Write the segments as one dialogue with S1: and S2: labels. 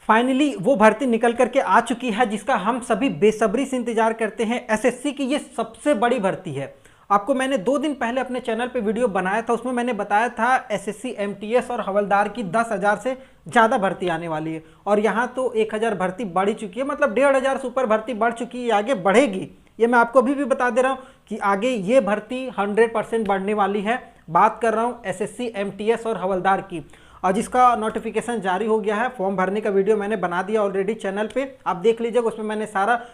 S1: Finally वो भर्ती निकल करके आ चुकी है जिसका हम सभी बेसब्री से इंतजार करते हैं। एसएससी की ये सबसे बड़ी भर्ती है। आपको मैंने 2 दिन पहले अपने चैनल पे वीडियो बनाया था, उसमें मैंने बताया था एसएससी एमटीएस और हवलदार की 10,000 से ज़्यादा भर्ती आने वाली है और यहाँ तो 1,000 भर्ती बढ़ चुकी है, मतलब 1,500 से ऊपर भर्ती बढ़ चुकी है, आगे बढ़ेगी। ये मैं आपको अभी भी बता दे रहा हूँ कि आगे ये भर्ती 100% बढ़ने वाली है। बात कर रहा हूँ एसएससी एमटीएस और हवलदार की, और जिसका नोटिफिकेशन जारी हो गया है। फॉर्म भरने का वीडियो मैंने बना दिया ऑलरेडी चैनल पे, आप देख लीजिएगा। उसमें मैंने सारा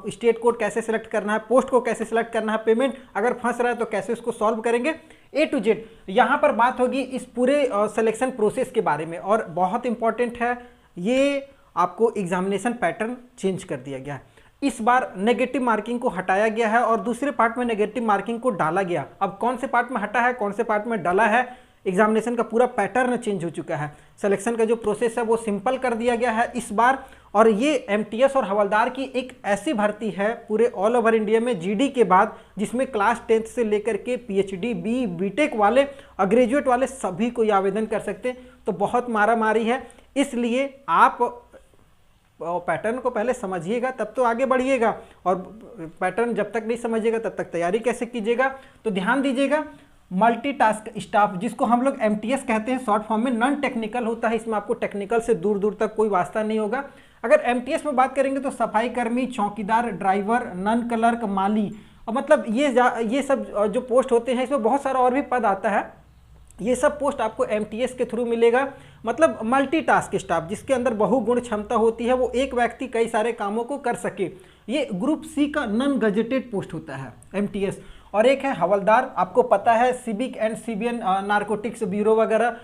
S1: स्टेट कोड कैसे सिलेक्ट करना है, पोस्ट को कैसे सिलेक्ट करना है, पेमेंट अगर फंस रहा है तो कैसे उसको सॉल्व करेंगे, A to Z। यहाँ पर बात होगी इस पूरे सिलेक्शन प्रोसेस के बारे में। और बहुत इंपॉर्टेंट है, ये आपको एग्जामिनेशन पैटर्न चेंज कर दिया गया है। इस बार नेगेटिव मार्किंग को हटाया गया है और दूसरे पार्ट में नेगेटिव मार्किंग को डाला गया। अब कौन से पार्ट में हटा है, कौन से पार्ट में डाला है, एग्जामिनेशन का पूरा पैटर्न चेंज हो चुका है। सिलेक्शन का जो प्रोसेस है वो सिंपल कर दिया गया है इस बार। और ये एमटीएस और हवलदार की एक ऐसी भर्ती है पूरे ऑल ओवर इंडिया में जीडी के बाद, जिसमें क्लास 10th से लेकर के पीएचडी, बीटेक वाले और ग्रेजुएट वाले सभी को ये आवेदन कर सकते हैं। तो बहुत मारा मारी है, इसलिए आप पैटर्न को पहले समझिएगा तब तो आगे बढ़िएगा, और पैटर्न जब तक नहीं समझिएगा तब तक तैयारी कैसे कीजिएगा। तो ध्यान दीजिएगा, मल्टीटास्क स्टाफ जिसको हम लोग एमटीएस कहते हैं शॉर्ट फॉर्म में, नॉन टेक्निकल होता है। इसमें आपको टेक्निकल से दूर दूर तक कोई वास्ता नहीं होगा। अगर एमटीएस में बात करेंगे तो सफाई कर्मी, चौकीदार, ड्राइवर, नन क्लर्क, माली, और मतलब ये सब जो पोस्ट होते हैं, इसमें बहुत सारा और भी पद आता है। ये सब पोस्ट आपको एमटीएस के थ्रू मिलेगा। मतलब मल्टीटास्क स्टाफ जिसके अंदर बहुगुण क्षमता होती है, वो एक व्यक्ति कई सारे कामों को कर सके। ये ग्रुप सी का नॉन गजेटेड पोस्ट होता है एमटीएस। और एक है हवलदार, आपको पता है सिविक एंड सिवियन नारकोटिक्स ब्यूरो वगैरह,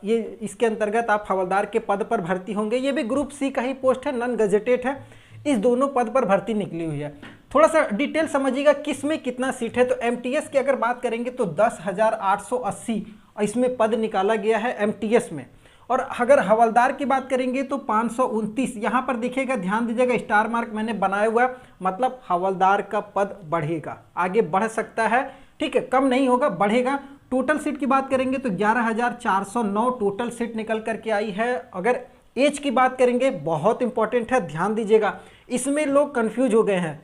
S1: ये इसके अंतर्गत आप हवलदार के पद पर भर्ती होंगे। ये भी ग्रुप सी का ही पोस्ट है, नॉन गजेटेड है। इस दोनों पद पर भर्ती निकली हुई है। थोड़ा सा डिटेल समझिएगा किस में कितना सीट है। तो एमटीएस की अगर बात करेंगे तो 10,880 इसमें पद निकाला गया है एमटीएस में। और अगर हवलदार की बात करेंगे तो 529। यहाँ पर देखिएगा, ध्यान दीजिएगा, स्टार मार्क मैंने बनाया हुआ, मतलब हवलदार का पद बढ़ेगा, आगे बढ़ सकता है, ठीक है, कम नहीं होगा, बढ़ेगा। टोटल सीट की बात करेंगे तो 11,409 टोटल सीट निकल करके आई है। अगर एज की बात करेंगे, बहुत इंपॉर्टेंट है, ध्यान दीजिएगा, इसमें लोग कंफ्यूज हो गए हैं।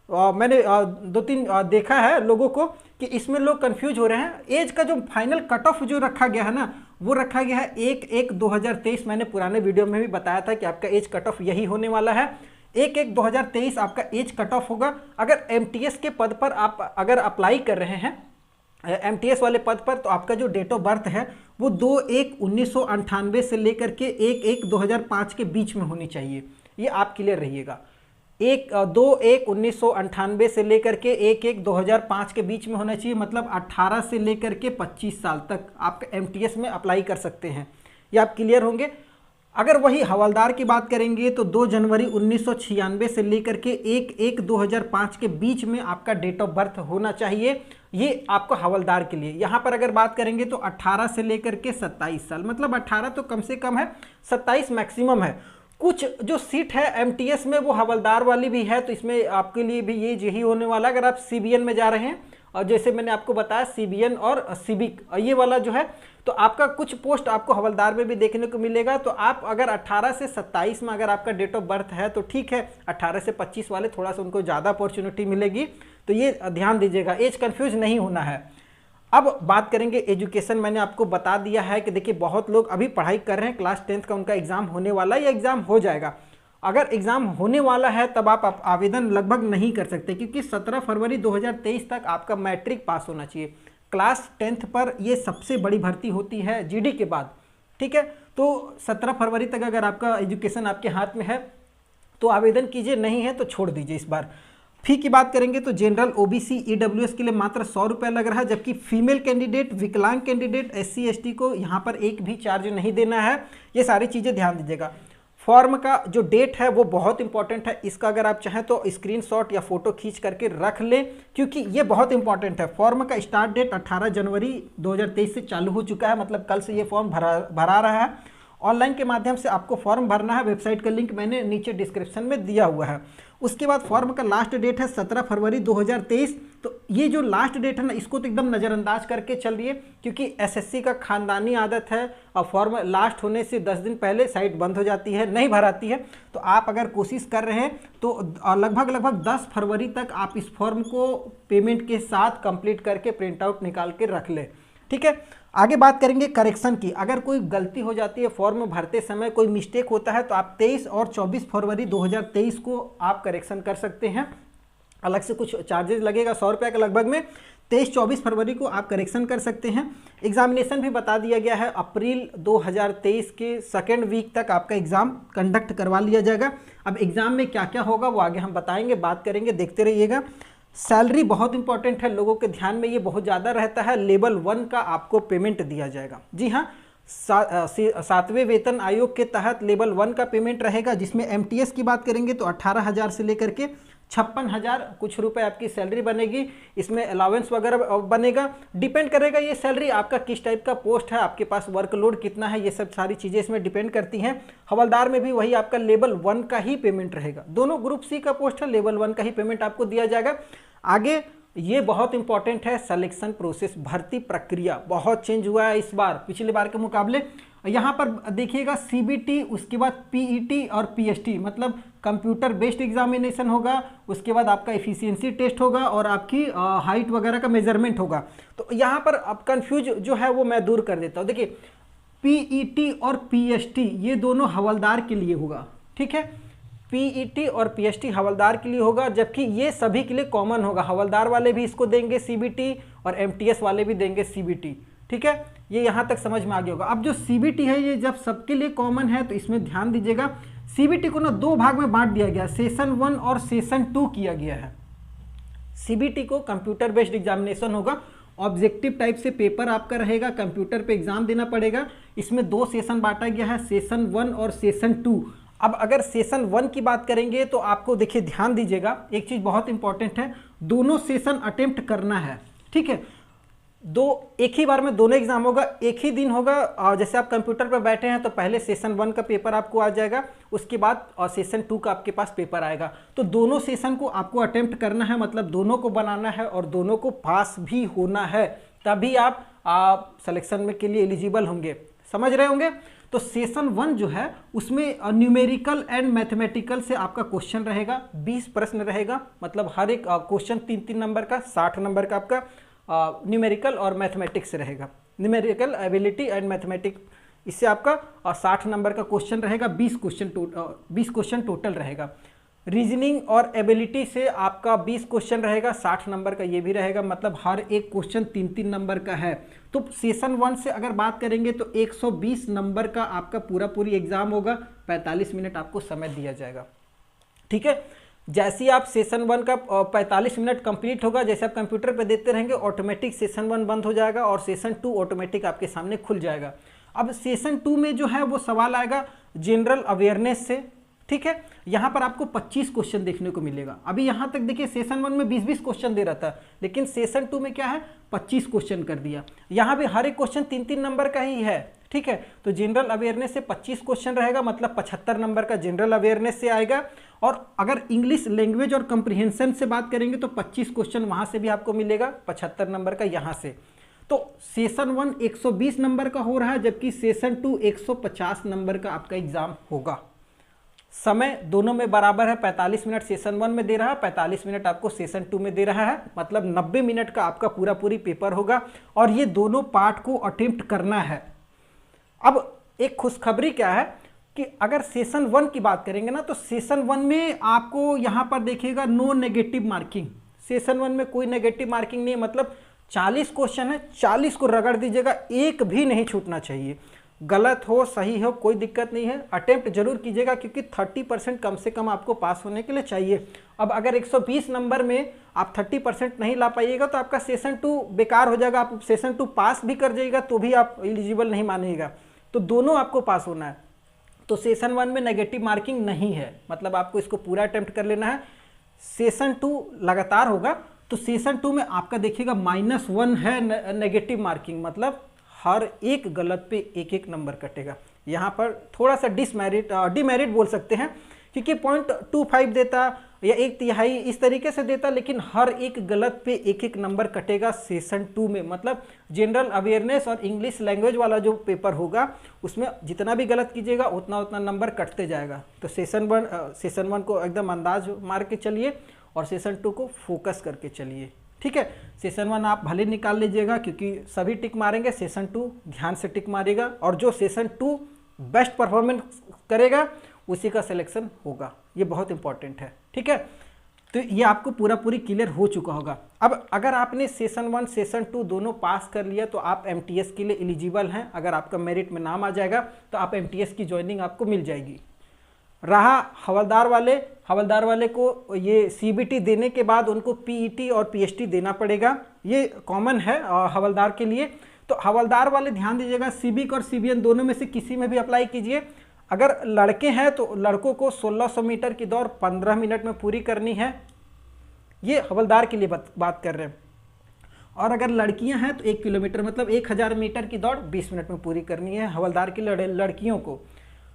S1: मैंने 2-3 देखा है लोगों को कि इसमें लोग कंफ्यूज हो रहे हैं। एज का जो फाइनल कट ऑफ जो रखा गया है ना, वो रखा गया है 1/1/2023। मैंने पुराने वीडियो में भी बताया था कि आपका एज कट ऑफ यही होने वाला है, 1/1/2023 आपका एज कट ऑफ होगा। अगर एमटीएस के पद पर आप अगर अप्लाई कर रहे हैं एमटीएस वाले पद पर, तो आपका जो डेट ऑफ बर्थ है वो 2/1/1998 से लेकर के 1/1/2005 के बीच में होनी चाहिए। ये आप क्लियर रहिएगा। 2/1/1998 से लेकर के 1/1/2005 के बीच में होना चाहिए। मतलब 18 से लेकर के 25 साल तक आप एमटीएस में अप्लाई कर सकते हैं, ये आप क्लियर होंगे। अगर वही हवलदार की बात करेंगे तो 2 जनवरी 1996 से लेकर के 1/1/2005 के बीच में आपका डेट ऑफ बर्थ होना चाहिए। ये आपको हवलदार के लिए। यहाँ पर अगर बात करेंगे तो 18 से लेकर के 27 साल, मतलब 18 तो कम से कम है, 27 मैक्सिमम है। कुछ जो सीट है एमटीएस में वो हवलदार वाली भी है, तो इसमें आपके लिए भी ये यही होने वाला है। अगर आप सीबीएन में जा रहे हैं, और जैसे मैंने आपको बताया सीबीएन और सिविक ये वाला जो है, तो आपका कुछ पोस्ट आपको हवलदार में भी देखने को मिलेगा। तो आप अगर 18 से 27 में अगर आपका डेट ऑफ बर्थ है तो ठीक है, 18 से 25 वाले थोड़ा सा उनको ज़्यादा अपॉर्चुनिटी मिलेगी, तो ये ध्यान दीजिएगा, एज कन्फ्यूज नहीं होना है। अब बात करेंगे एजुकेशन। मैंने आपको बता दिया है कि देखिए बहुत लोग अभी पढ़ाई कर रहे हैं, क्लास 10th का उनका एग्जाम होने वाला है या एग्जाम हो जाएगा। अगर एग्जाम होने वाला है तब आप आवेदन लगभग नहीं कर सकते, क्योंकि 17 फरवरी 2023 तक आपका मैट्रिक पास होना चाहिए। क्लास 10th पर ये सबसे बड़ी भर्ती होती है जीडी के बाद, ठीक है। तो 17 फरवरी तक अगर आपका एजुकेशन आपके हाथ में है तो आवेदन कीजिए, नहीं है तो छोड़ दीजिए इस बार। फी की बात करेंगे तो जनरल, ओबीसी, ईडब्ल्यूएस के लिए मात्र 100 रुपये लग रहा है, जबकि फीमेल कैंडिडेट, विकलांग कैंडिडेट, एससी एसटी को यहाँ पर एक भी चार्ज नहीं देना है। ये सारी चीज़ें ध्यान दीजिएगा। फॉर्म का जो डेट है वो बहुत इंपॉर्टेंट है, इसका अगर आप चाहें तो स्क्रीनशॉट या फोटो खींच करके रख लें, क्योंकि ये बहुत इंपॉर्टेंट है। फॉर्म का स्टार्ट डेट 18 जनवरी 2023 से चालू हो चुका है, मतलब कल से ये फॉर्म भरा रहा है। ऑनलाइन के माध्यम से आपको फॉर्म भरना है, वेबसाइट का लिंक मैंने नीचे डिस्क्रिप्शन में दिया हुआ है। उसके बाद फॉर्म का लास्ट डेट है 17 फरवरी 2023। तो ये जो लास्ट डेट है ना, इसको तो एकदम नज़रअंदाज करके चल रही है, क्योंकि एसएससी का खानदानी आदत है और फॉर्म लास्ट होने से 10 दिन पहले साइट बंद हो जाती है, नहीं भराती है। तो आप अगर कोशिश कर रहे हैं तो लगभग 10 फरवरी तक आप इस फॉर्म को पेमेंट के साथ कंप्लीट करके प्रिंट आउट निकाल के रख लें। ठीक है, आगे बात करेंगे करेक्शन की। अगर कोई गलती हो जाती है फॉर्म भरते समय, कोई मिस्टेक होता है, तो आप 23 और 24 फरवरी 2023 को आप करेक्शन कर सकते हैं। अलग से कुछ चार्जेस लगेगा 100 रुपये के लगभग में। 23-24 फरवरी को आप करेक्शन कर सकते हैं। एग्जामिनेशन भी बता दिया गया है, अप्रैल 2023 के सेकेंड वीक तक आपका एग्ज़ाम कंडक्ट करवा लिया जाएगा। अब एग्ज़ाम में क्या क्या होगा वो आगे हम बताएंगे, बात करेंगे, देखते रहिएगा। सैलरी बहुत इंपॉर्टेंट है, लोगों के ध्यान में ये बहुत ज़्यादा रहता है। लेवल 1 का आपको पेमेंट दिया जाएगा। जी हाँ, 7वें वेतन आयोग के तहत लेवल 1 का पेमेंट रहेगा, जिसमें एमटीएस की बात करेंगे तो 18,000 से लेकर के 56,000 कुछ रुपए आपकी सैलरी बनेगी। इसमें अलाउंस वगैरह बनेगा। डिपेंड करेगा ये सैलरी आपका किस टाइप का पोस्ट है, आपके पास वर्कलोड कितना है, ये सब सारी चीज़ें इसमें डिपेंड करती हैं। हवलदार में भी वही आपका लेवल 1 का ही पेमेंट रहेगा। दोनों ग्रुप सी का पोस्ट है, लेवल 1 का ही पेमेंट आपको दिया जाएगा। आगे ये बहुत इंपॉर्टेंट है, सिलेक्शन प्रोसेस, भर्ती प्रक्रिया बहुत चेंज हुआ है इस बार पिछले बार के मुकाबले। यहाँ पर देखिएगा सीबीटी, उसके बाद पीईटी और पीएसटी, मतलब कंप्यूटर बेस्ड एग्जामिनेशन होगा। उसके बाद आपका एफिशिएंसी टेस्ट होगा और आपकी हाइट वगैरह का मेजरमेंट होगा। तो यहाँ पर अब कंफ्यूज जो है वो मैं दूर कर देता हूँ। देखिए, पीईटी और पीएसटी ये दोनों हवलदार के लिए होगा। ठीक है, पीईटी और पीएसटी हवलदार के लिए होगा, जबकि ये सभी के लिए कॉमन होगा। हवलदार वाले भी इसको देंगे सीबीटी और एमटीएस वाले भी देंगे सीबीटी। ठीक है, ये यहाँ तक समझ में आ गया होगा। अब जो सीबीटी है ये जब सबके लिए कॉमन है तो इसमें ध्यान दीजिएगा। सीबीटी को ना 2 भाग में बांट दिया गया, सेशन 1 और सेशन 2 किया गया है। सीबीटी को कंप्यूटर बेस्ड एग्जामिनेशन होगा, ऑब्जेक्टिव टाइप से पेपर आपका रहेगा, कंप्यूटर पे एग्जाम देना पड़ेगा। इसमें 2 सेशन बांटा गया है, सेशन 1 और सेशन 2। अब अगर सेशन 1 की बात करेंगे तो आपको देखिए, ध्यान दीजिएगा, एक चीज़ बहुत इंपॉर्टेंट है, दोनों सेशन अटेम्प्ट करना है। ठीक है, एक ही बार में दोनों एग्जाम होगा, एक ही दिन होगा। और जैसे आप कंप्यूटर पर बैठे हैं तो पहले सेशन 1 का पेपर आपको आ जाएगा, उसके बाद सेशन 2 का आपके पास पेपर आएगा। तो दोनों सेशन को आपको अटेम्प्ट करना है, मतलब दोनों को बनाना है और दोनों को पास भी होना है, तभी आप सिलेक्शन में के लिए एलिजिबल होंगे। समझ रहे होंगे। तो सेशन 1 जो है उसमें न्यूमेरिकल एंड मैथमेटिकल से आपका क्वेश्चन रहेगा, 20 प्रश्न रहेगा, मतलब हर एक क्वेश्चन 3-3 नंबर का, 60 नंबर का आपका न्यूमेरिकल और मैथमेटिक्स रहेगा। न्यूमेरिकल एबिलिटी एंड मैथमेटिक्स, इससे आपका 60 नंबर का क्वेश्चन रहेगा, 20 क्वेश्चन टोटल रहेगा। रीजनिंग और एबिलिटी से आपका 20 क्वेश्चन रहेगा, 60 नंबर का ये भी रहेगा, मतलब हर एक क्वेश्चन 3-3 नंबर का है। तो सेशन 1 से अगर बात करेंगे तो 120 नंबर का आपका पूरी एग्जाम होगा, 45 मिनट आपको समय दिया जाएगा। ठीक है, जैसे ही आप सेशन 1 का 45 मिनट कंप्लीट होगा, जैसे आप कंप्यूटर पे देते रहेंगे, ऑटोमेटिक सेशन 1 बंद हो जाएगा और सेशन 2 ऑटोमेटिक आपके सामने खुल जाएगा। अब सेशन 2 में जो है वो सवाल आएगा जनरल अवेयरनेस से। ठीक है, यहाँ पर आपको 25 क्वेश्चन देखने को मिलेगा। अभी यहाँ तक देखिए सेशन 1 में 20-20 क्वेश्चन दे रहा था, लेकिन सेशन 2 में क्या है 25 क्वेश्चन कर दिया। यहाँ भी हर एक क्वेश्चन 3-3 नंबर का ही है। ठीक है, तो जनरल अवेयरनेस से 25 क्वेश्चन रहेगा, मतलब 75 नंबर का जनरल अवेयरनेस से आएगा। और अगर इंग्लिश लैंग्वेज और कंप्रीहेंशन से बात करेंगे तो 25 क्वेश्चन वहाँ से भी आपको मिलेगा, 75 नंबर का यहाँ से। तो सेशन 1 120 नंबर का हो रहा है, जबकि सेशन 2 150 नंबर का आपका एग्जाम होगा। समय दोनों में बराबर है, 45 मिनट सेशन 1 में दे रहा है, 45 मिनट आपको सेशन 2 में दे रहा है, मतलब 90 मिनट का आपका पूरी पेपर होगा और ये दोनों पार्ट को अटेम्प्ट करना है। अब एक खुशखबरी क्या है कि अगर सेशन 1 की बात करेंगे ना, तो सेशन 1 में आपको यहाँ पर देखिएगा नो नेगेटिव मार्किंग। सेशन 1 में कोई नेगेटिव मार्किंग नहीं है, मतलब 40 क्वेश्चन है, 40 को रगड़ दीजिएगा, एक भी नहीं छूटना चाहिए। गलत हो सही हो कोई दिक्कत नहीं है, अटेम्प्ट जरूर कीजिएगा, क्योंकि 30% कम से कम आपको पास होने के लिए चाहिए। अब अगर 120 नंबर में आप 30% नहीं ला पाइएगा तो आपका सेशन 2 बेकार हो जाएगा। आप सेशन 2 पास भी कर जाइएगा तो भी आप एलिजिबल नहीं मानिएगा। तो दोनों आपको पास होना है। तो सेशन 1 में नेगेटिव मार्किंग नहीं है, मतलब आपको इसको पूरा अटेम्प्ट कर लेना है। सेशन 2 लगातार होगा, तो सेशन 2 में आपका देखिएगा -1 है नेगेटिव मार्किंग, मतलब हर एक गलत पे 1-1 नंबर कटेगा। यहाँ पर थोड़ा सा डिमेरिट बोल सकते हैं, क्योंकि 0.25 देता या 1/3 इस तरीके से देता, लेकिन हर एक गलत पे एक एक नंबर कटेगा सेशन 2 में। मतलब जनरल अवेयरनेस और इंग्लिश लैंग्वेज वाला जो पेपर होगा उसमें जितना भी गलत कीजिएगा उतना उतना नंबर कटते जाएगा। तो सेशन 1 को एकदम अंदाज मार के चलिए और सेशन 2 को फोकस करके चलिए, ठीक है। सेशन 1 आप भले निकाल लीजिएगा क्योंकि सभी टिक मारेंगे, सेशन 2 ध्यान से टिक मारेगा और जो सेशन 2 बेस्ट परफॉर्मेंस करेगा उसी का सिलेक्शन होगा। ये बहुत इंपॉर्टेंट है, ठीक है। तो ये आपको पूरी क्लियर हो चुका होगा। अब अगर आपने सेशन 1 सेशन 2 दोनों पास कर लिया तो आप एमटीएस के लिए एलिजिबल हैं। अगर आपका मेरिट में नाम आ जाएगा तो आप एमटीएस की ज्वाइनिंग आपको मिल जाएगी। रहा हवलदार वाले को ये सीबीटी देने के बाद उनको पीईटी और पीएचटी देना पड़ेगा, ये कॉमन है हवलदार के लिए। तो हवलदार वाले ध्यान दीजिएगा, सीबिक और सीबीएन दोनों में से किसी में भी अप्लाई कीजिए। अगर लड़के हैं तो लड़कों को 1600 मीटर की दौड़ 15 मिनट में पूरी करनी है, ये हवलदार के लिए बात कर रहे हैं। और अगर लड़कियां हैं तो 1 किलोमीटर मतलब 1000 मीटर की दौड़ 20 मिनट में पूरी करनी है हवलदार की लड़कियों को।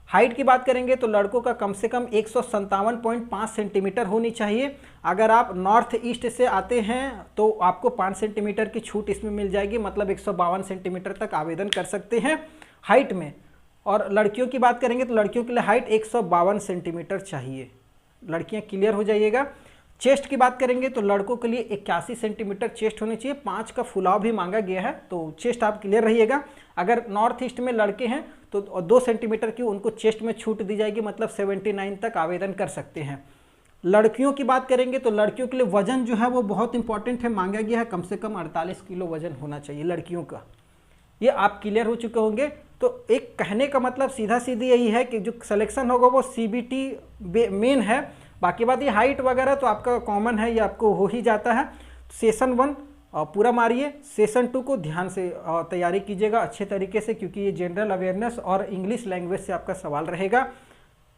S1: हाइट की बात करेंगे तो लड़कों का कम से कम 157.5 सेंटीमीटर होनी चाहिए। अगर आप नॉर्थ ईस्ट से आते हैं तो आपको 5 सेंटीमीटर की छूट इसमें मिल जाएगी, मतलब 152 सेंटीमीटर तक आवेदन कर सकते हैं हाइट में। और लड़कियों की बात करेंगे तो लड़कियों के लिए हाइट 152 सेंटीमीटर चाहिए। लड़कियां क्लियर हो जाइएगा। चेस्ट की बात करेंगे तो लड़कों के लिए 81 सेंटीमीटर चेस्ट होनी चाहिए, 5 का फुलाव भी मांगा गया है, तो चेस्ट आप क्लियर रहिएगा। अगर नॉर्थ ईस्ट में लड़के हैं तो 2 सेंटीमीटर की उनको चेस्ट में छूट दी जाएगी, मतलब 79 तक आवेदन कर सकते हैं। लड़कियों की बात करेंगे तो लड़कियों के लिए वजन जो है वो बहुत इंपॉर्टेंट है, मांगा गया है कम से कम 48 किलो वजन होना चाहिए लड़कियों का। ये आप क्लियर हो चुके होंगे। तो एक कहने का मतलब सीधा सीधी यही है कि जो सिलेक्शन होगा वो सीबीटी मेन है, बाकी बात ये हाइट वगैरह तो आपका कॉमन है, ये आपको हो ही जाता है। सेशन 1 पूरा मारिए, सेशन 2 को ध्यान से तैयारी कीजिएगा अच्छे तरीके से, क्योंकि ये जनरल अवेयरनेस और इंग्लिश लैंग्वेज से आपका सवाल रहेगा।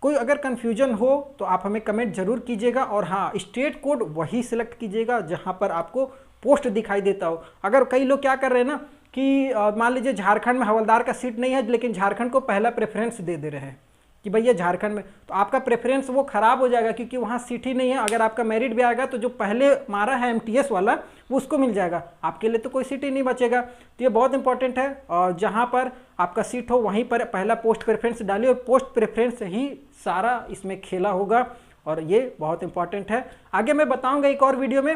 S1: कोई अगर कन्फ्यूजन हो तो आप हमें कमेंट जरूर कीजिएगा। और हाँ, स्टेट कोड वही सिलेक्ट कीजिएगा जहाँ पर आपको पोस्ट दिखाई देता हो। अगर कई लोग क्या कर रहे हैं ना कि मान लीजिए झारखंड में हवलदार का सीट नहीं है, लेकिन झारखंड को पहला प्रेफरेंस दे रहे हैं कि भैया झारखंड में, तो आपका प्रेफरेंस वो खराब हो जाएगा क्योंकि वहाँ सीट ही नहीं है। अगर आपका मेरिट भी आएगा तो जो पहले मारा है एमटीएस वाला वो उसको मिल जाएगा, आपके लिए तो कोई सीट ही नहीं बचेगा। तो ये बहुत इंपॉर्टेंट है, और जहाँ पर आपका सीट हो वहीं पर पहला पोस्ट प्रेफरेंस डालिए, और पोस्ट प्रेफरेंस ही सारा इसमें खेला होगा, और ये बहुत इंपॉर्टेंट है। आगे मैं बताऊँगा एक और वीडियो में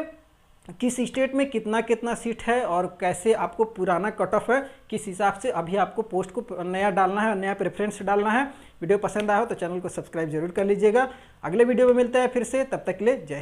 S1: किस स्टेट में कितना सीट है और कैसे आपको पुराना कट ऑफ है, किस हिसाब से अभी आपको पोस्ट को नया डालना है, नया प्रेफरेंस डालना है। वीडियो पसंद आया हो तो चैनल को सब्सक्राइब जरूर कर लीजिएगा। अगले वीडियो में मिलते हैं फिर से, तब तक के लिए जय।